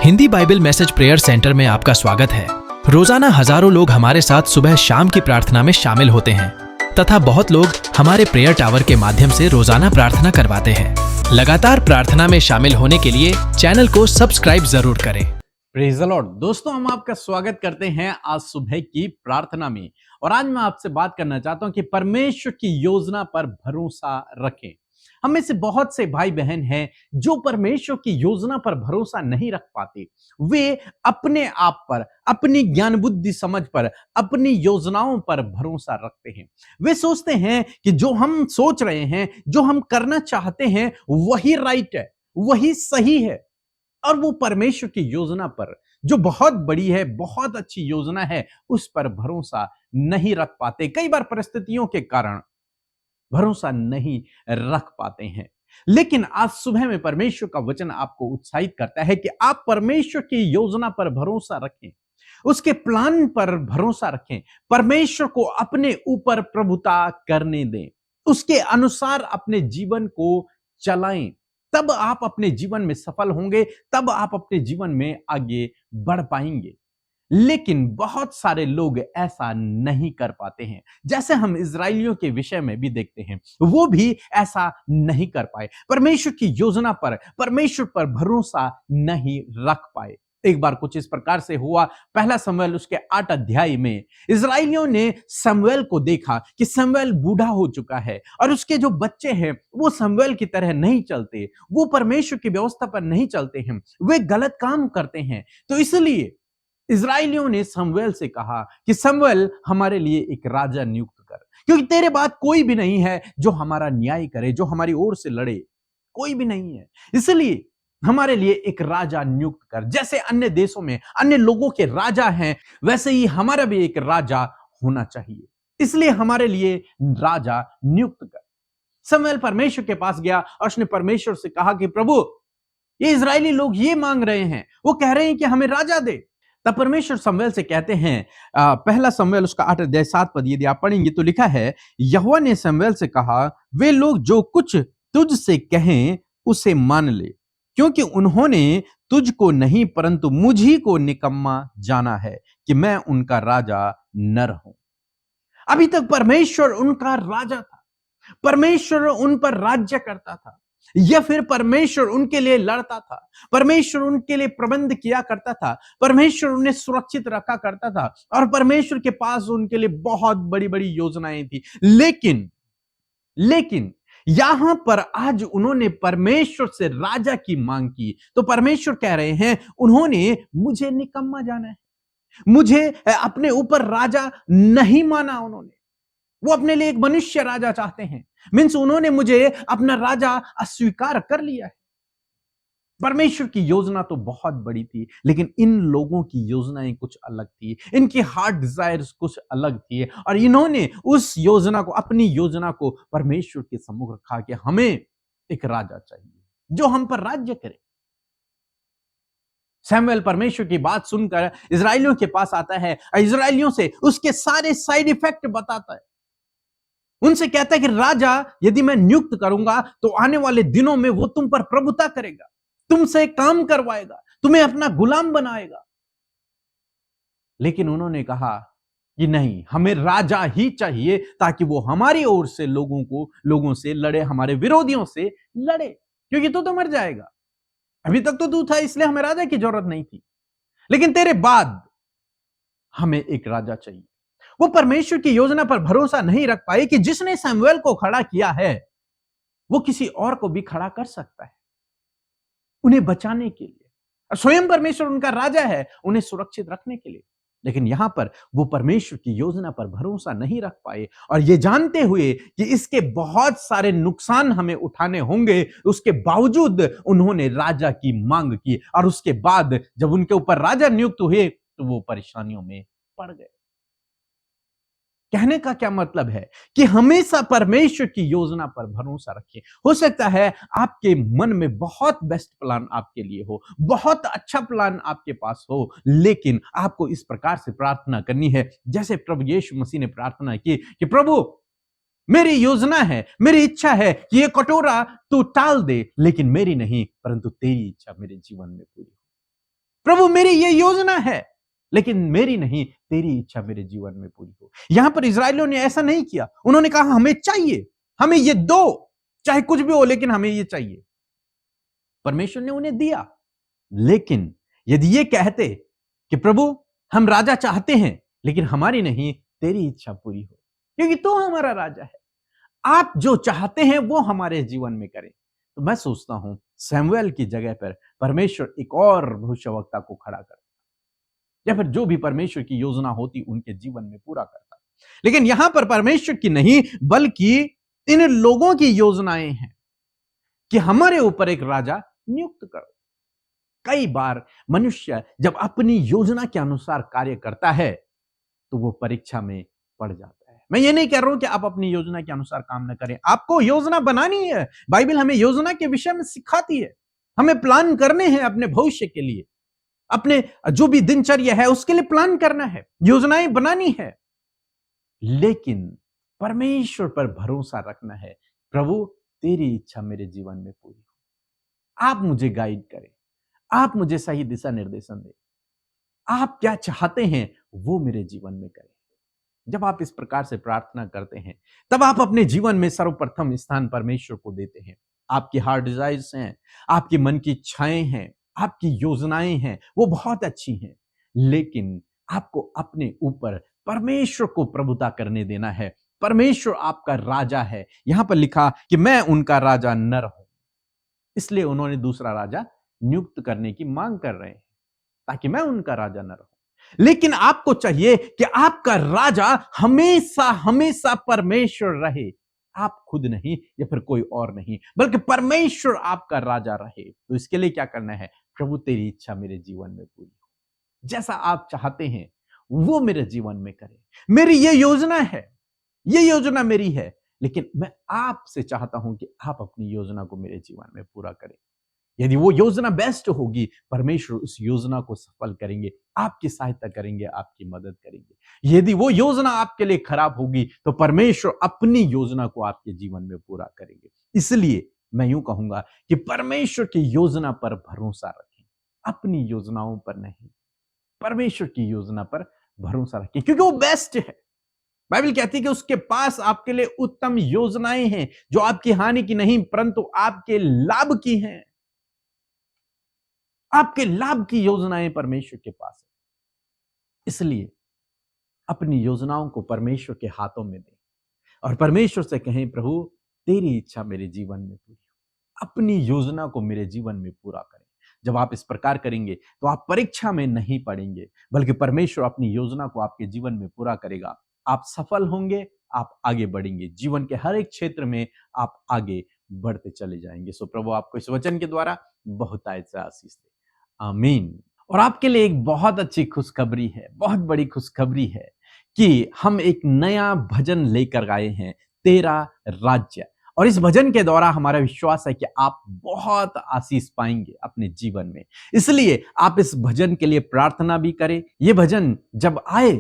Hindi Bible message prayer centre में आपका स्वागत है। रोजाना हजारों लोग हमारे साथ सुबह शाम की प्रार्थना में शामिल होते हैं तथा बहुत लोग हमारे प्रेयर टावर के माध्यम से रोजाना प्रार्थना करवाते हैं। लगातार प्रार्थना में शामिल होने के लिए चैनल को सब्सक्राइब जरूर करें। Praise the Lord. दोस्तों, हम आपका स्वागत करते हैं आज सुबह की प्रार्थना में। और आज मैं आपसे बात करना चाहता हूं कि परमेश्वर की योजना पर भरोसा रखें। हम में से बहुत से भाई बहन हैं जो परमेश्वर की योजना पर भरोसा नहीं रख पाते। वे अपने आप पर, अपनी ज्ञान बुद्धि समझ पर, अपनी योजनाओं पर भरोसा रखते हैं। वे सोचते हैं कि जो हम सोच रहे हैं, जो हम करना चाहते हैं, वही राइट है, वही सही है। और वो परमेश्वर की योजना पर, जो बहुत बड़ी है, बहुत अच्छी योजना है, उस पर भरोसा नहीं रख पाते। कई बार परिस्थितियों के कारण भरोसा नहीं रख पाते हैं। लेकिन आज सुबह में परमेश्वर का वचन आपको उत्साहित करता है कि आप परमेश्वर की योजना पर भरोसा रखें, उसके प्लान पर भरोसा रखें, परमेश्वर को अपने ऊपर प्रभुता करने दें, उसके अनुसार अपने जीवन को चलाएं। तब आप अपने जीवन में सफल होंगे, तब आप अपने जीवन में आगे बढ़ पाएंगे। लेकिन बहुत सारे लोग ऐसा नहीं कर पाते हैं। जैसे हम इजरायलियों के विषय में भी देखते हैं, वो भी ऐसा नहीं कर पाए। परमेश्वर की योजना पर, परमेश्वर पर भरोसा नहीं रख पाए। एक बार कुछ इस प्रकार से हुआ। पहला शमूएल उसके 8 अध्याय में इजरायलियों ने शमूएल को देखा कि शमूएल बूढ़ा हो चुका है और उसके जो बच्चे हैं वो शमूएल की तरह नहीं चलते, वो परमेश्वर की व्यवस्था पर नहीं चलते हैं, वे गलत काम करते हैं। तो इसलिए इजरायलियों ने शमूएल से कहा कि शमूएल, हमारे लिए एक राजा नियुक्त कर, क्योंकि तेरे बाद कोई भी नहीं है जो हमारा न्याय करे, जो हमारी ओर से लड़े, कोई भी नहीं है। इसलिए हमारे लिए एक राजा नियुक्त कर। जैसे अन्य देशों में अन्य लोगों के राजा हैं, वैसे ही हमारा भी एक राजा होना चाहिए। इसलिए हमारे लिए राजा नियुक्त कर। शमूएल परमेश्वर के पास गया और उसने परमेश्वर से कहा कि प्रभु, ये इजरायली लोग ये मांग रहे हैं, वो कह रहे हैं कि हमें राजा दे। तब परमेश्वर शमूएल से कहते हैं, पहला शमूएल उसका 8 अध्याय 7 पद यदि आप पढ़ेंगे तो लिखा है, यहोवा ने शमूएल से कहा, वे लोग जो कुछ तुझसे कहें उसे मान ले, क्योंकि उन्होंने तुझको नहीं परंतु मुझी को निकम्मा जाना है कि मैं उनका राजा न रहूं। अभी तक परमेश्वर उनका राजा था, परमेश्वर उन पर राज्य करता था, या फिर परमेश्वर उनके लिए लड़ता था, परमेश्वर उनके लिए प्रबंध किया करता था, परमेश्वर उन्हें सुरक्षित रखा करता था और परमेश्वर के पास उनके लिए बहुत बड़ी बड़ी योजनाएं थी। लेकिन यहां पर आज उन्होंने परमेश्वर से राजा की मांग की, तो परमेश्वर कह रहे हैं, उन्होंने मुझे निकम्मा जाना है, मुझे अपने ऊपर राजा नहीं माना। उन्होंने, वो अपने लिए एक मनुष्य राजा चाहते हैं। मीन्स उन्होंने मुझे अपना राजा अस्वीकार कर लिया है। परमेश्वर की योजना तो बहुत बड़ी थी, लेकिन इन लोगों की योजनाएं कुछ अलग थी, इनकी हार्ट डिजायर्स कुछ अलग थी और इन्होंने उस योजना को, अपनी योजना को परमेश्वर के सम्मुख रखा कि हमें एक राजा चाहिए जो हम पर राज्य करे। शमूएल परमेश्वर की बात सुनकर इजरायलियों के पास आता है और इजरायलियों से उसके सारे साइड इफेक्ट बताता है। उनसे कहता है कि राजा यदि मैं नियुक्त करूंगा तो आने वाले दिनों में वो तुम पर प्रभुता करेगा, तुमसे काम करवाएगा, तुम्हें अपना गुलाम बनाएगा। लेकिन उन्होंने कहा कि नहीं, हमें राजा ही चाहिए ताकि वो हमारी ओर से लोगों से लड़े, हमारे विरोधियों से लड़े, क्योंकि तो मर जाएगा। अभी तक तो तू था, इसलिए हमें राजा की जरूरत नहीं थी, लेकिन तेरे बाद हमें एक राजा चाहिए। वो परमेश्वर की योजना पर भरोसा नहीं रख पाए कि जिसने शमूएल को खड़ा किया है वो किसी और को भी खड़ा कर सकता है उन्हें बचाने के लिए। स्वयं परमेश्वर उनका राजा है, उन्हें सुरक्षित रखने के लिए। लेकिन यहां पर वो परमेश्वर की योजना पर भरोसा नहीं रख पाए और ये जानते हुए कि इसके बहुत सारे नुकसान हमें उठाने होंगे, उसके बावजूद उन्होंने राजा की मांग की। और उसके बाद जब उनके ऊपर राजा नियुक्त हुए तो वो परेशानियों में पड़ गए। कहने का क्या मतलब है कि हमेशा परमेश्वर की योजना पर भरोसा रखिए। हो सकता है आपके मन में बहुत बेस्ट प्लान आपके लिए हो, बहुत अच्छा प्लान आपके पास हो, लेकिन आपको इस प्रकार से प्रार्थना करनी है जैसे प्रभु यीशु मसीह ने प्रार्थना की कि प्रभु, मेरी योजना है, मेरी इच्छा है कि ये कटोरा तू टाल दे, लेकिन मेरी नहीं परंतु तेरी इच्छा मेरे जीवन में पूरी हो। प्रभु मेरी ये योजना है, लेकिन मेरी नहीं, तेरी इच्छा मेरे जीवन में पूरी हो। यहां पर इस्राएलियों ने ऐसा नहीं किया। उन्होंने कहा हमें चाहिए, हमें ये दो, चाहे कुछ भी हो, लेकिन हमें ये चाहिए। परमेश्वर ने उन्हें दिया। लेकिन यदि ये कहते कि प्रभु हम राजा चाहते हैं, लेकिन हमारी नहीं, तेरी इच्छा पूरी हो, क्योंकि तो हमारा राजा है, आप जो चाहते हैं वो हमारे जीवन में करें, तो मैं सोचता हूं सैमुएल की जगह पर परमेश्वर एक और भविष्यवक्ता को खड़ा करता, या फिर जो भी परमेश्वर की योजना होती उनके जीवन में पूरा करता। लेकिन यहां पर परमेश्वर की नहीं, बल्कि इन लोगों की योजनाएं हैं कि हमारे ऊपर एक राजा नियुक्त करो। कई बार मनुष्य जब अपनी योजना के अनुसार कार्य करता है तो वो परीक्षा में पड़ जाता है। मैं ये नहीं कह रहा हूं कि आप अपनी योजना के अनुसार काम न करें, आपको योजना बनानी है। बाइबल हमें योजना के विषय में सिखाती है। हमें प्लान करने हैं अपने भविष्य के लिए, अपने जो भी दिनचर्या है उसके लिए प्लान करना है, योजनाएं बनानी है। लेकिन परमेश्वर पर भरोसा रखना है, प्रभु तेरी इच्छा मेरे जीवन में पूरी हो, आप मुझे गाइड करें, आप मुझे सही दिशा निर्देशन दें, आप क्या चाहते हैं वो मेरे जीवन में करें। जब आप इस प्रकार से प्रार्थना करते हैं, तब आप अपने जीवन में सर्वप्रथम स्थान परमेश्वर को देते हैं। आपकी हार्ट डिजायर्स हैं, आपके मन की इच्छाएं हैं, आपकी योजनाएं हैं, वो बहुत अच्छी हैं, लेकिन आपको अपने ऊपर परमेश्वर को प्रभुता करने देना है। परमेश्वर आपका राजा है। यहां पर लिखा कि मैं उनका राजा न रहूं, इसलिए उन्होंने दूसरा राजा नियुक्त करने की मांग कर रहे हैं, ताकि मैं उनका राजा न रहूं। लेकिन आपको चाहिए कि आपका राजा हमेशा हमेशा परमेश्वर रहे, आप खुद नहीं या फिर कोई और नहीं, बल्कि परमेश्वर आपका राजा रहे। तो इसके लिए क्या करना है? प्रभु तेरी इच्छा मेरे जीवन में पूरी हो, जैसा आप चाहते हैं वो मेरे जीवन में करे। मेरी ये योजना है, ये योजना मेरी है, लेकिन मैं आपसे चाहता हूं कि आप अपनी योजना को मेरे जीवन में पूरा करें। यदि वो योजना बेस्ट होगी, परमेश्वर उस योजना को सफल करेंगे, आपकी सहायता करेंगे, आपकी मदद करेंगे। यदि वो योजना आपके लिए खराब होगी, तो परमेश्वर अपनी योजना को आपके जीवन में पूरा करेंगे। इसलिए मैं यूं कहूंगा कि परमेश्वर की योजना पर भरोसा रखें, अपनी योजनाओं पर नहीं, परमेश्वर की योजना पर भरोसा रखें, क्योंकि वो बेस्ट है। बाइबल कहती है कि उसके पास आपके लिए उत्तम योजनाएं हैं, जो आपकी हानि की नहीं परंतु आपके लाभ की हैं। आपके लाभ की योजनाएं परमेश्वर के पास है। इसलिए अपनी योजनाओं को परमेश्वर के हाथों में दें और परमेश्वर से कहें, प्रभु तेरी इच्छा मेरे जीवन में पूरी हो, अपनी योजना को मेरे जीवन में पूरा करें। जब आप इस प्रकार करेंगे तो आप परीक्षा में नहीं पड़ेंगे, बल्कि परमेश्वर अपनी योजना को आपके जीवन में पूरा करेगा। आप सफल होंगे, आप आगे बढ़ेंगे, जीवन के हर एक क्षेत्र में आप आगे बढ़ते चले जाएंगे। सो प्रभु आपको इस वचन के द्वारा बहुतायत से आशीष दे, आमीन। और आपके लिए एक बहुत अच्छी खुशखबरी है, बहुत बड़ी खुशखबरी है कि हम एक नया भजन लेकर आए हैं, तेरा राज्य। और इस भजन के द्वारा हमारा विश्वास है कि आप बहुत आशीष पाएंगे अपने जीवन में। इसलिए आप इस भजन के लिए प्रार्थना भी करें। ये भजन जब आए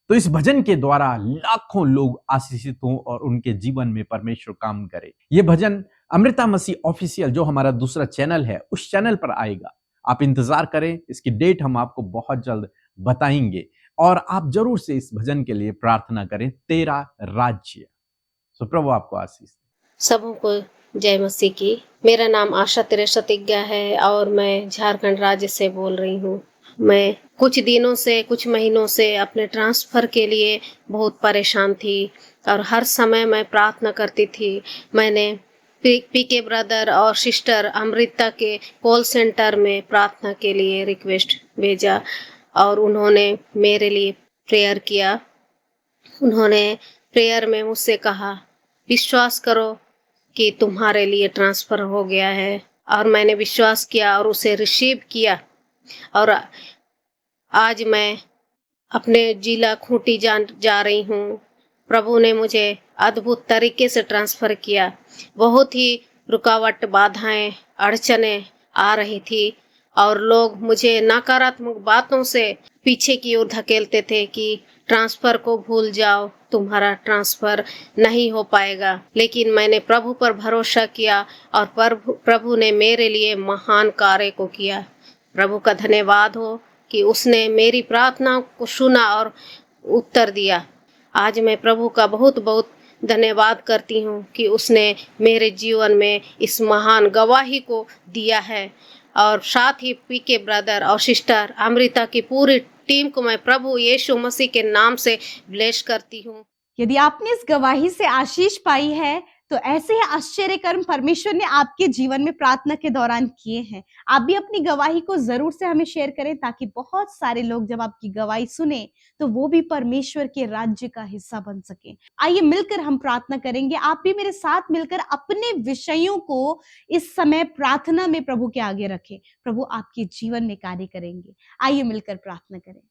तो इस भजन के द्वारा लाखों लोग आशीषित हों और उनके जीवन में परमेश्वर काम करे। ये भजन अमृता मसीह ऑफिशियल, जो हमारा दूसरा चैनल है, उस चैनल पर आएगा। आप इंतजार करें, इसकी डेट हम आपको बहुत जल्द बताएंगे। और आप जरूर से इस भजन के लिए प्रार्थना करें, तेरा राज्य। सो प्रभु आपको आशीष। सबों को जय मसीह की। मेरा नाम आशा तिरसतिज्ञा है और मैं झारखंड राज्य से बोल रही हूँ। मैं कुछ दिनों से, कुछ महीनों से अपने ट्रांसफ़र के लिए बहुत परेशान थी और हर समय मैं प्रार्थना करती थी। मैंने पीके ब्रदर और सिस्टर अमृता के कॉल सेंटर में प्रार्थना के लिए रिक्वेस्ट भेजा और उन्होंने मेरे लिए प्रेयर किया। उन्होंने प्रेयर में मुझसे कहा, विश्वास करो कि तुम्हारे लिए ट्रांसफ़र हो गया है। और मैंने विश्वास किया और उसे रिसीव किया। और आज मैं अपने जिला खूंटी जा रही हूँ। प्रभु ने मुझे अद्भुत तरीके से ट्रांसफ़र किया। बहुत ही रुकावट, बाधाएं, अड़चनें आ रही थी और लोग मुझे नकारात्मक बातों से पीछे की ओर धकेलते थे कि ट्रांसफ़र को भूल जाओ, तुम्हारा ट्रांसफ़र नहीं हो पाएगा। लेकिन मैंने प्रभु पर भरोसा किया और प्रभु ने मेरे लिए महान कार्य को किया। प्रभु का धन्यवाद हो कि उसने मेरी प्रार्थना को सुना और उत्तर दिया। आज मैं प्रभु का बहुत बहुत धन्यवाद करती हूँ कि उसने मेरे जीवन में इस महान गवाही को दिया है। और साथ ही पीके ब्रदर और सिस्टर अमृता की पूरी टीम को मैं प्रभु यीशु मसीह के नाम से ब्लेस करती हूँ। यदि आपने इस गवाही से आशीष पाई है तो ऐसे ही आश्चर्य कर्म परमेश्वर ने आपके जीवन में प्रार्थना के दौरान किए हैं। आप भी अपनी गवाही को जरूर से हमें शेयर करें ताकि बहुत सारे लोग जब आपकी गवाही सुने तो वो भी परमेश्वर के राज्य का हिस्सा बन सके। आइए मिलकर हम प्रार्थना करेंगे। आप भी मेरे साथ मिलकर अपने विषयों को इस समय प्रार्थना में प्रभु के आगे रखें। प्रभु आपके जीवन में कार्य करेंगे। आइए मिलकर प्रार्थना करें।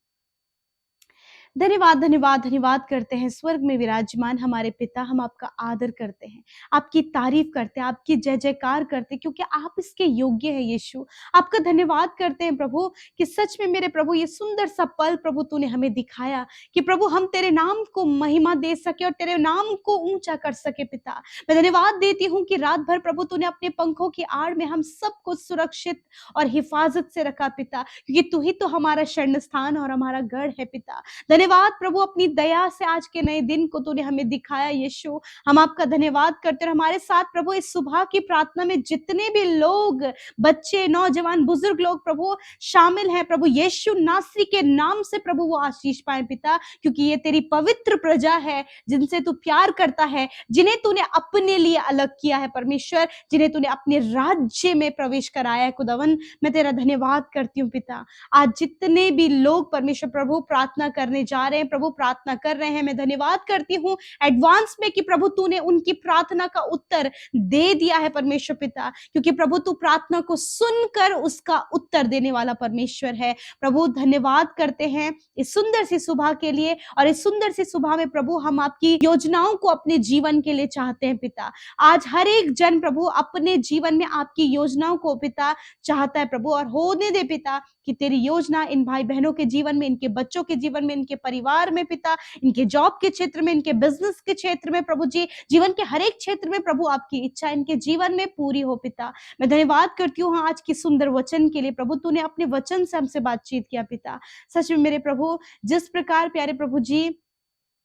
धन्यवाद धन्यवाद धन्यवाद करते हैं स्वर्ग में विराजमान हमारे पिता। हम आपका आदर करते हैं, आपकी तारीफ करते हैं, आपकी जय जयकार करते हैं क्योंकि आप इसके योग्य हैं यीशु। आपका धन्यवाद करते हैं प्रभु कि सच में मेरे प्रभु ये सुंदर सा पल प्रभु तूने हमें दिखाया कि प्रभु हम तेरे नाम को महिमा दे सके और तेरे नाम को ऊंचा कर सके। पिता मैं धन्यवाद देती हूँ कि रात भर प्रभु तूने अपने पंखों की आड़ में हम सबको सुरक्षित और हिफाजत से रखा पिता, क्योंकि तू ही तो हमारा शरण स्थान और हमारा गढ़ है पिता। धन्यवाद प्रभु अपनी दया से आज के नए दिन को तूने हमें दिखाया यीशु। हम आपका धन्यवाद करते हैं। हमारे साथ प्रभु इस सुबह की प्रार्थना में जितने भी लोग, बच्चे, नौजवान, बुजुर्ग लोग प्रभु शामिल हैं, प्रभु यीशु नासरी के नाम से प्रभु वो आशीष पाए पिता, क्योंकि ये तेरी पवित्र प्रजा है जिनसे तू प्यार करता है, जिन्हें तूने अपने लिए अलग किया है परमेश्वर, जिन्हें तूने अपने राज्य में प्रवेश कराया है खुदावन। मैं तेरा धन्यवाद करती हूँ पिता। आज जितने भी लोग परमेश्वर प्रभु प्रार्थना करने जा रहे हैं, प्रभु प्रार्थना कर रहे हैं, मैं धन्यवाद करती हूँ एडवांस में कि प्रभु तूने उनकी प्रार्थना का उत्तर दे दिया है परमेश्वर पिता, क्योंकि प्रभु तू प्रार्थना को सुनकर उसका उत्तर देने वाला परमेश्वर है। प्रभु धन्यवाद करते हैं इस सुंदर सी सुबह के लिए, और इस सुंदर सी सुबह में प्रभु हम आपकी योजनाओं को अपने जीवन के लिए चाहते हैं पिता। आज हर एक जन प्रभु अपने जीवन में आपकी योजनाओं को पिता चाहता है प्रभु, और होने दे पिता कि तेरी योजना इन भाई बहनों के जीवन में, इनके बच्चों के जीवन में, इनके परिवार में पिता, इनके जॉब के क्षेत्र में, इनके बिजनेस के क्षेत्र में प्रभु जी, जीवन के हर एक क्षेत्र में प्रभु आपकी इच्छा इनके जीवन में पूरी हो पिता। मैं धन्यवाद करती हूँ आज की सुंदर वचन के लिए। प्रभु तूने अपने वचन से हमसे बातचीत किया पिता। सच में मेरे प्रभु जिस प्रकार प्यारे प्रभु जी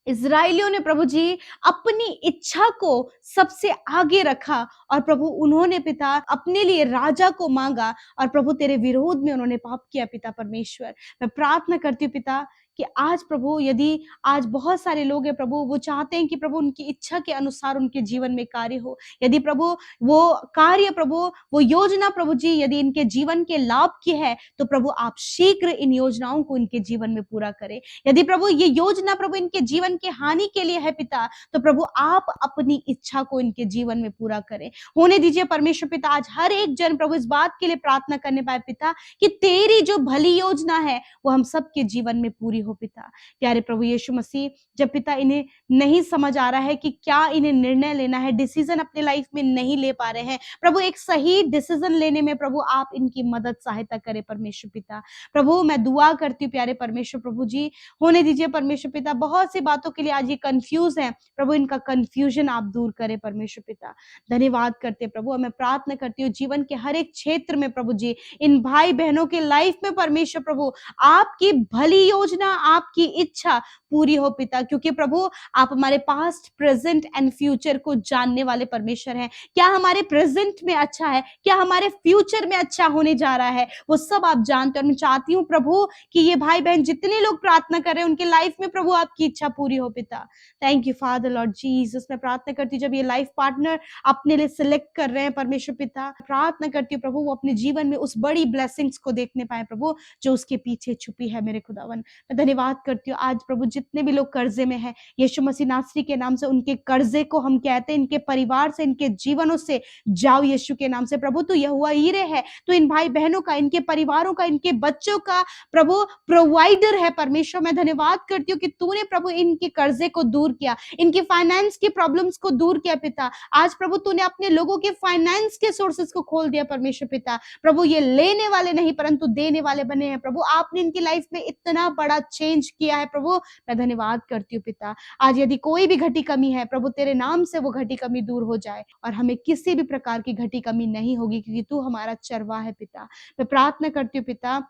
इजराइलियों ने प्रभु जी अपनी इच्छा को सबसे आगे रखा, और प्रभु उन्होंने पिता अपने लिए राजा को मांगा, और प्रभु तेरे विरोध में उन्होंने पाप किया पिता परमेश्वर। मैं प्रार्थना करती हूँ पिता कि आज प्रभु यदि आज बहुत सारे लोग हैं प्रभु, वो चाहते हैं कि प्रभु उनकी इच्छा के अनुसार उनके जीवन में कार्य हो। यदि प्रभु वो कार्य प्रभु, वो योजना प्रभु जी यदि इनके जीवन के लाभ की है तो प्रभु आप शीघ्र इन योजनाओं को इनके जीवन में पूरा करें। यदि प्रभु ये योजना प्रभु इनके जीवन के हानि के लिए है पिता, तो प्रभु आप अपनी इच्छा को इनके जीवन में पूरा करें। होने दीजिए परमेश्वर पिता। आज हर एक जन प्रभु इस बात के लिए प्रार्थना करने पाए पिता कि तेरी जो भली योजना है वो हम सबके जीवन में पूरी हो पिता। प्यारे प्रभु यीशु मसीह, जब पिता इन्हें नहीं समझ आ रहा है कि क्या इन्हें निर्णय लेना है, डिसीजन अपने लाइफ में नहीं ले पा रहे हैं प्रभु, एक सही डिसीजन लेने में प्रभु आप इनकी मदद सहायता करें परमेश्वर पिता। प्रभु मैं दुआ करती हूँ प्यारे परमेश्वर प्रभु जी, होने दीजिए परमेश्वर पिता। बहुत सी बातों के लिए आज ये कंफ्यूज है प्रभु, इनका कंफ्यूजन आप दूर करें परमेश्वर पिता। धन्यवाद करते प्रभु। मैं प्रार्थना करती हूँ जीवन के हर एक क्षेत्र में प्रभु जी, इन भाई बहनों के लाइफ में परमेश्वर प्रभु आपकी भली योजना, आपकी इच्छा पूरी हो पिता, क्योंकि प्रभु आप हमारे पास्ट, प्रेजेंट एंड फ्यूचर को जानने वाले परमेश्वर हैं। क्या हमारे प्रेजेंट में अच्छा है, क्या हमारे फ्यूचर में अच्छा होने जा रहा है, वो सब आप जानते हैं। मैं चाहती हूँ प्रभु कि ये भाई बहन जितने लोग प्रार्थना कर रहे हैं उनके लाइफ में प्रभु आपकी इच्छा पूरी हो पिता। Thank you father Lord Jesus. मैं प्रार्थना करती हूँ जब ये लाइफ पार्टनर अपने लिए सिलेक्ट कर रहे हैं परमेश्वर पिता, प्रार्थना करती हूँ प्रभु वो अपने जीवन में उस बड़ी ब्लेसिंग्स को देखने पाए प्रभु जो उसके पीछे छुपी है मेरे खुदावन। मैं धन्यवाद करती हूँ आज प्रभु जितने भी लोग कर्जे में हैं, यीशु मसीह नासरी के नाम से उनके कर्जे को हम कहते हैं इनके परिवार से, इनके जीवनों से जाओ यीशु के नाम से। प्रभु तू यहोवा हीरे है, तो इन भाई बहनों का, इनके परिवारों का, इनके बच्चों का प्रभु प्रोवाइडर है परमेश्वर। मैं धन्यवाद करती हूँ कि तूने प्रभु इनके कर्जे को दूर किया, इनकी फाइनेंस की प्रॉब्लम्स को दूर किया पिता। आज प्रभु तूने अपने लोगों के फाइनेंस के सोर्सेस को खोल दिया परमेश्वर पिता। प्रभु ये लेने वाले नहीं परंतु देने वाले बने हैं प्रभु। आपने इनकी लाइफ में इतना बड़ा चेंज किया है प्रभु, मैं धन्यवाद करती हूँ पिता। आज यदि कोई भी घटी कमी है प्रभु, तेरे नाम से वो घटी कमी दूर हो जाए और हमें किसी भी प्रकार की घटी कमी नहीं होगी, क्योंकि तू हमारा चरवाहा है पिता। मैं प्रार्थना करती हूँ पिता,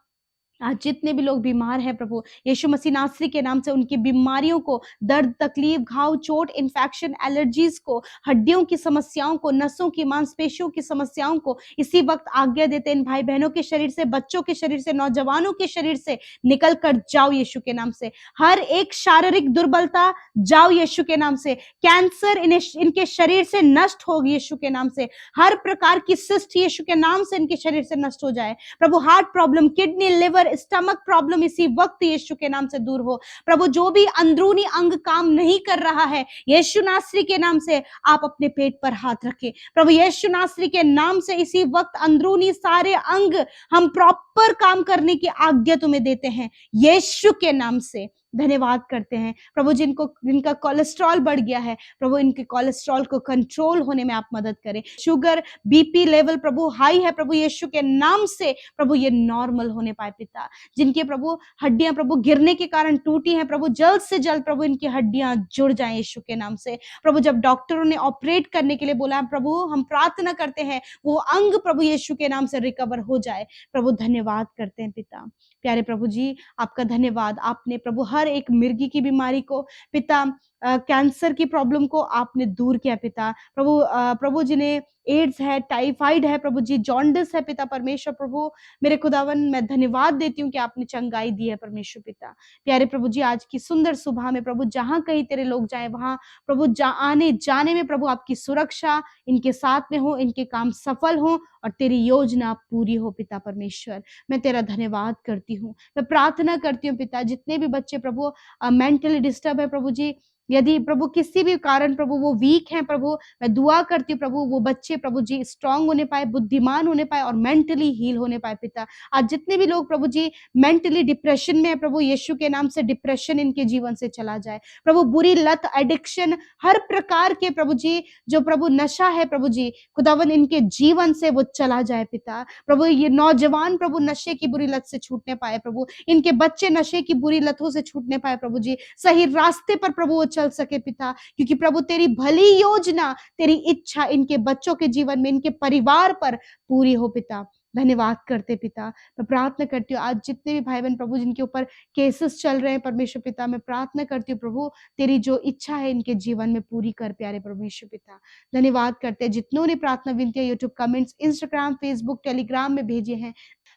आज जितने भी लोग बीमार हैं प्रभु, यीशु मसीह नासरी के नाम से उनकी बीमारियों को, दर्द, तकलीफ, घाव, चोट, इन्फेक्शन, एलर्जीज को, हड्डियों की समस्याओं को, नसों की, मांसपेशियों की समस्याओं को इसी वक्त आज्ञा देते हैं, इन भाई बहनों के शरीर से, बच्चों के शरीर से, नौजवानों के शरीर से निकल कर जाओ यीशु के नाम से। हर एक शारीरिक दुर्बलता जाओ यीशु के नाम से। कैंसर इनके शरीर से नष्ट हो यीशु के नाम से। हर प्रकार की सिस्ट यीशु के नाम से इनके शरीर से नष्ट हो जाए प्रभु। Heart problem, kidney, liver, stomach problem इसी वक्त यीशु के नाम से दूर हो प्रभु। जो भी अंदरूनी अंग काम नहीं कर रहा है, यीशु नासरी के नाम से आप अपने पेट पर हाथ रखें प्रभु। यीशु नासरी के नाम से इसी वक्त अंदरूनी सारे अंग हम प्रॉपर काम करने की आज्ञा तुम्हें देते हैं यीशु के नाम से। धन्यवाद करते हैं प्रभु। जिनका कोलेस्ट्रॉल बढ़ गया है प्रभु, इनके कोलेस्ट्रॉल को कंट्रोल होने में आप मदद करें। शुगर, बीपी लेवल प्रभु हाई है प्रभु, यीशु के नाम से प्रभु ये नॉर्मल होने पाए पिता। जिनके प्रभु हड्डियां प्रभु गिरने के कारण टूटी हैं प्रभु, जल्द से जल्द प्रभु इनकी हड्डियां जुड़ जाएं यीशु के नाम से प्रभु। जब डॉक्टरों ने ऑपरेट करने के लिए बोला प्रभु, हम प्रार्थना करते हैं वो अंग प्रभु यीशु के नाम से रिकवर हो जाए प्रभु। धन्यवाद करते हैं पिता। प्यारे प्रभु जी, आपका धन्यवाद। आपने प्रभु हर एक मिर्गी की बीमारी को पिता, कैंसर की प्रॉब्लम को आपने दूर किया पिता। प्रभु जिन्हें एड्स है, टाइफाइड है प्रभु जी, जॉन्डिस है पिता परमेश्वर प्रभु, मेरे खुदावन मैं धन्यवाद देती हूँ कि आपने चंगाई दी है परमेश्वर पिता। प्यारे प्रभु जी, आज की सुंदर सुबह में प्रभु जहां कहीं तेरे लोग जाए वहां प्रभु आने जाने में प्रभु आपकी सुरक्षा इनके साथ में हो, इनके काम सफल हो और तेरी योजना पूरी हो पिता परमेश्वर। मैं तेरा धन्यवाद करती हूँ। मैं प्रार्थना करती हूँ पिता, जितने भी बच्चे प्रभु मेंटली डिस्टर्ब है प्रभु जी, यदि प्रभु किसी भी कारण प्रभु वो वीक हैं प्रभु, मैं दुआ करती हूँ प्रभु वो बच्चे प्रभु जी स्ट्रांग होने पाए, बुद्धिमान होने पाए और मेंटली हील होने पाए पिता। आज जितने भी लोग प्रभु जी मेंटली डिप्रेशन में है प्रभु, यीशु के नाम से डिप्रेशन इनके जीवन से चला जाए प्रभु। बुरी लत, एडिक्शन, हर प्रकार के प्रभु जी जो प्रभु नशा है प्रभु जी, खुदावन इनके जीवन से वो चला जाए पिता प्रभु। ये नौजवान प्रभु नशे की बुरी लत से छूटने पाए प्रभु, इनके बच्चे नशे की बुरी लतों से छूटने पाए प्रभु जी, सही रास्ते पर प्रभु वो चल सके पिता, क्योंकि प्रभु तेरी भली योजना, तेरी इच्छा इनके बच्चों के जीवन में, इनके परिवार पर पूरी हो पिता। धन्यवाद करते पिता। मैं प्रार्थना करती हूँ आज जितने भी भाई बहन प्रभु जिनके ऊपर केसेस चल रहे हैं परमेश्वर पिता, मैं प्रार्थना करती हूँ प्रभु तेरी जो इच्छा है इनके जीवन में पूरी कर प्यारे परमेश्वर पिता। धन्यवाद करते हैं जितनों ने प्रार्थना विनतियां YouTube comments, Instagram, Facebook, Telegram में भेजे हैं।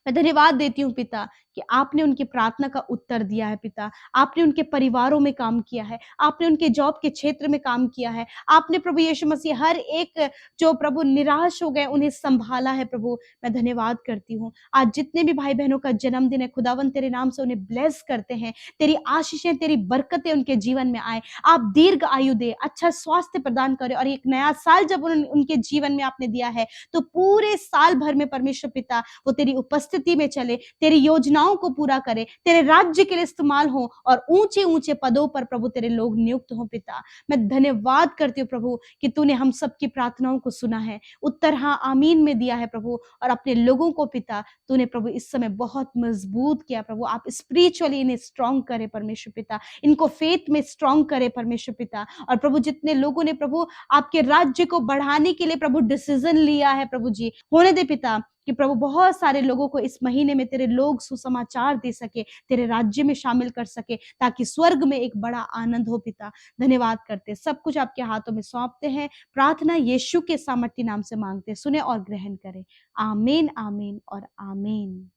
मैं धन्यवाद देती हूँ पिता कि आपने उनकी प्रार्थना का उत्तर दिया है पिता। आपने उनके परिवारों में काम किया है, आपने उनके जॉब के क्षेत्र में काम किया है, आपने प्रभु यीशु मसीह हर एक जो प्रभु निराश हो गए उन्हें संभाला है प्रभु। मैं धन्यवाद करती हूँ। आज जितने भी भाई बहनों का जन्मदिन है खुदावन तेरे नाम से उन्हें ब्लेस करते हैं, तेरी आशीषें, तेरी बरकतें उनके जीवन में आए, आप दीर्घ आयु दे, अच्छा स्वास्थ्य प्रदान करे और एक नया साल जब उनके जीवन में आपने दिया है तो पूरे साल भर में परमेश्वर पिता वो तेरी उपस्थिति में चले, तेरी योजनाओं को पूरा करे, तेरे राज्य के लिए इस्तेमाल हो और ऊंचे ऊंचे पदों पर प्रभु तेरे लोग नियुक्त हो पिता। मैं धन्यवाद करती हूँ प्रभु कि तूने हम सबकी प्रार्थनाओं को सुना है, उत्तर हाँ आमीन में दिया है प्रभु, और अपने लोगों को पिता तूने प्रभु इस समय बहुत मजबूत किया प्रभु। आप स्पिरिचुअली इन्हें स्ट्रांग करे परमेश्वर पिता, इनको फेथ में स्ट्रांग करे परमेश्वर पिता। और प्रभु जितने लोगों ने प्रभु आपके राज्य को बढ़ाने के लिए प्रभु डिसीजन लिया है प्रभु जी, होने दे पिता कि प्रभु बहुत सारे लोगों को इस महीने में तेरे लोग सुसमाचार दे सके, तेरे राज्य में शामिल कर सके, ताकि स्वर्ग में एक बड़ा आनंद हो पिता। धन्यवाद करते, सब कुछ आपके हाथों में सौंपते हैं, प्रार्थना यीशु के सामर्थी नाम से मांगते, सुने और ग्रहण करें। आमीन, आमीन और आमीन।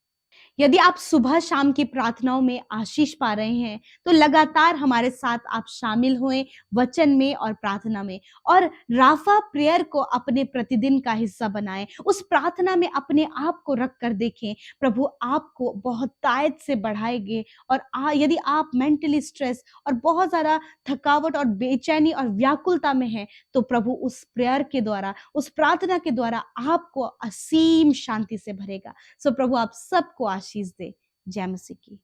यदि आप सुबह शाम की प्रार्थनाओं में आशीष पा रहे हैं तो लगातार हमारे साथ आप शामिल हुए वचन में और प्रार्थना में, और राफा प्रेयर को अपने प्रतिदिन का हिस्सा बनाएं। उस प्रार्थना में अपने आप को रख कर देखें, प्रभु आपको बहुत तायत से बढ़ाएंगे। और यदि आप मेंटली स्ट्रेस और बहुत ज्यादा थकावट और बेचैनी और व्याकुलता में हैं तो प्रभु उस प्रेयर के द्वारा, उस प्रार्थना के द्वारा आपको असीम शांति से भरेगा। सो प्रभु आप सबको आशीष दे। जय मसीह की।